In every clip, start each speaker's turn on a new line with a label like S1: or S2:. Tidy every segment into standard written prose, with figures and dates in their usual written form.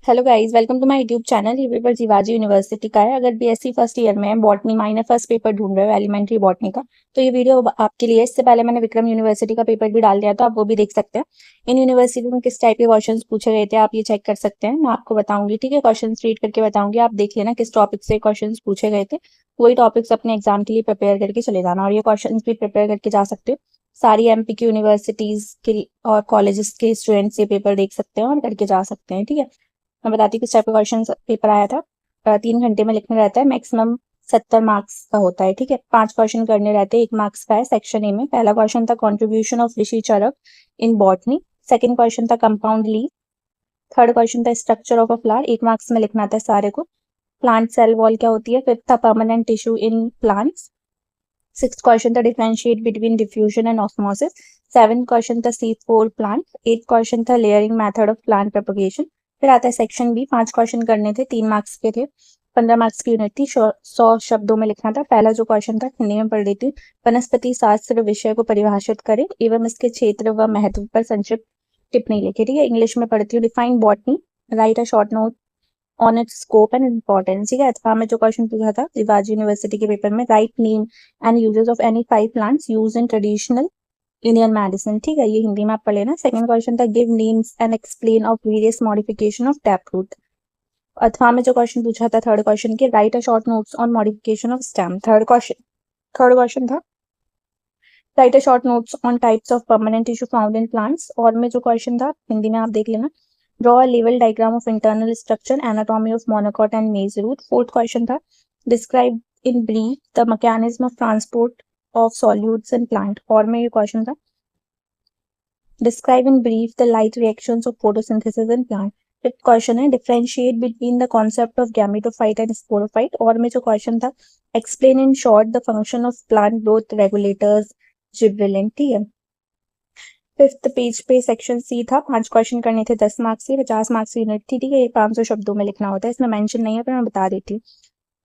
S1: Hello guys, welcome to my YouTube channel. ये paper Jiwaji university का है। अगर बीएससी फर्स्ट ईयर में बॉटनी माइनर फर्स्ट पेपर ढूंढ रहे हो एलिमेंट्री बॉटनी का, तो ये वीडियो आपके लिए। इससे पहले मैंने विक्रम यूनिवर्सिटी का पेपर भी डाल दिया, तो आप वो भी देख सकते हैं। इन यूनिवर्सिटी में किस टाइप के क्वेश्चन पूछे गए थे आप ये चेक कर सकते हैं। मैं आपको बताऊंगी, ठीक है। क्वेश्चन रीड करके बताऊंगी, आप देख लेना किस टॉपिक से क्वेश्चन पूछे गए थे। वही टॉपिक्स अपने एग्जाम के लिए प्रिपेयर करके चले जाना, और ये क्वेश्चन भी प्रिपेयर करके जा सकते हो। सारी एमपीक्यू यूनिवर्सिटीज के और कॉलेजेस के स्टूडेंट्स ये पेपर देख सकते हैं और करके जा सकते हैं, ठीक है। मैं बताती हूँ किस टाइप का क्वेश्चन पेपर आया था। 3 घंटे में लिखना रहता है, मैक्सिमम 70 मार्क्स का होता है, ठीक है। 5 क्वेश्चन करने रहते हैं, 1 मार्क्स का है। सेक्शन ए में पहला क्वेश्चन था contribution of Rishi Charak in botany. Second question था कंपाउंड लीफ। थर्ड क्वेश्चन था structure of a flower, 1 marks में लिखना था सारे को। प्लांट सेल वॉल क्या होती है। फिफ्थ था permanent tissue in plants. Six question था differentiate between diffusion and osmosis. Seven question था C4 प्लांट। एट क्वेश्चन था layering method of plant propagation. फिर आता है सेक्शन बी, 5 क्वेश्चन करने थे, 3 मार्क्स के थे। 15 मार्क्स की यूनिट थी, 100 शब्दों में लिखना था। पहला जो क्वेश्चन था हिंदी में पढ़ देती हूँ। वनस्पति शास्त्र विषय को परिभाषित करें एवं इसके क्षेत्र व महत्व पर संक्षिप्त टिप्पणी लिखी, ठीक है। इंग्लिश में पढ़ती हूँ। Define botany, write a short note on its scope and importance, ठीक है। अथवा में जो क्वेश्चन पूछा था शिवाजी यूनिवर्सिटी के पेपर में, write name and uses of any 5 plants use in traditional Indian medicine, ठीक है। ये हिंदी में आप पढ़ लेना। सेकंड क्वेश्चन था give names and explain of various modification of tap root. अथवा में जो क्वेश्चन पूछा था थर्ड क्वेश्चन के, write a short notes on modification of stem. Third question था write a short notes on types of permanent tissue found in plants. और में जो क्वेश्चन था हिंदी में आप देख लेना, ड्रॉ अ लेवल diagram of internal structure anatomy of monocot and maize root. Fourth question था describe in brief the mechanism of transport of solutes in plant. और में ये क्वेश्चन था describe in brief the light reactions of photosynthesis in plant. Fifth question है differentiate between the concept of gametophyte and sporophyte. और में जो question था explain in short the function of plant growth regulators gibberellin, ठीक है। Fifth page पे section C था, 5 question करने थे, 10 मार्क्स के, 50 मार्क्स की यूनिट थी, ठीक है। ये 500 शब्दों में लिखना होता है, इसमें मेंशन नहीं है पर मैं बता देती हूँ।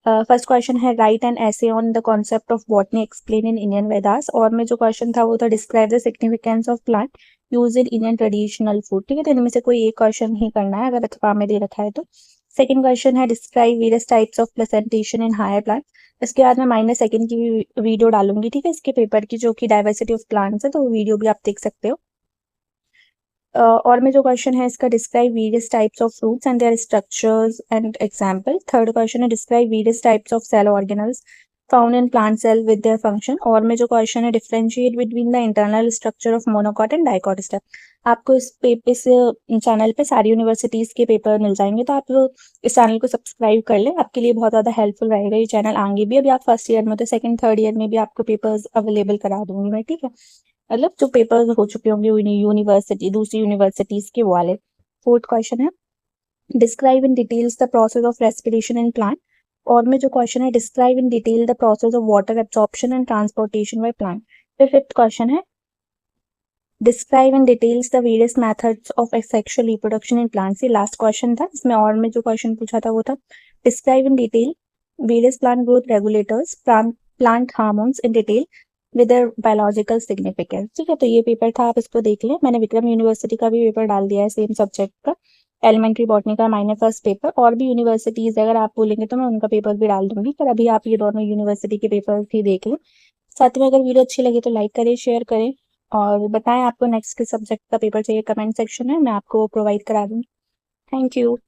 S1: फर्स्ट क्वेश्चन है राइट एन ऐसे on the concept of botany explain in Indian Vedas. और में जो क्वेश्चन था वो था describe the significance of plant use in Indian traditional food, ठीक है। तो इनमें से कोई एक क्वेश्चन ही करना है अगर अथवा में दे रखा है तो। सेकंड क्वेश्चन है describe various types of presentation in higher plant. इसके बाद मैं -2 की भी वीडियो डालूंगी, ठीक है, इसके पेपर की, जो कि डाइवर्सिटी ऑफ प्लांट्स है, तो वो वीडियो भी आप देख सकते हो। और में जो क्वेश्चन है इसका describe various types of fruits and their structures and example. Third question है describe various types of cell organelles found in plant cell with their function. और में जो क्वेश्चन है differentiate between the internal structure of monocot and dicot stem. आपको इस paper से channel पे सारी यूनिवर्सिटीज के पेपर मिल जाएंगे, तो आप इस चैनल को सब्सक्राइब कर लें, आपके लिए बहुत ज़्यादा हेल्पफुल रहेगा ये चैनल। आगे भी, अभी आप फर्स्ट ईयर में, तो सेकंड थर्ड ईयर में भी आपको पेपर्स अवेलेबल करा दूंगी मैं, ठीक है। मतलब जो पेपर्स हो चुके होंगे यूनिवर्सिटी, दूसरी यूनिवर्सिटीज के, वो वाले। फोर्थ क्वेश्चन है describe in details the process of respiration in plant. और में जो क्वेश्चन है describe in detail the process of water absorption and transportation by plant. फिर फिफ्थ क्वेश्चन है describe in details the various methods of sexual reproduction in plants. ये last question था इसमें। और में जो क्वेश्चन पूछा था वो था describe in detail various plant growth regulators, plant hormones in detail with biological significance, ठीक है। तो ये पेपर था, आप इसको देख लें। मैंने विक्रम यूनिवर्सिटी का भी पेपर डाल दिया है सेम सब्जेक्ट का, एलिमेंट्री बॉटनी का माइनर फर्स्ट पेपर। और भी यूनिवर्सिटीज अगर आप बोलेंगे तो मैं उनका पेपर भी डाल दूंगी, पर अभी आप ये दोनों यूनिवर्सिटी के पेपर ही देख लें। साथ में अगर वीडियो अच्छी लगी तो लाइक करें, शेयर करें, और बताएं आपको नेक्स्ट किस सब्जेक्ट का पेपर चाहिए, कमेंट सेक्शन में मैं आपको प्रोवाइड करा दूंगी। Thank you.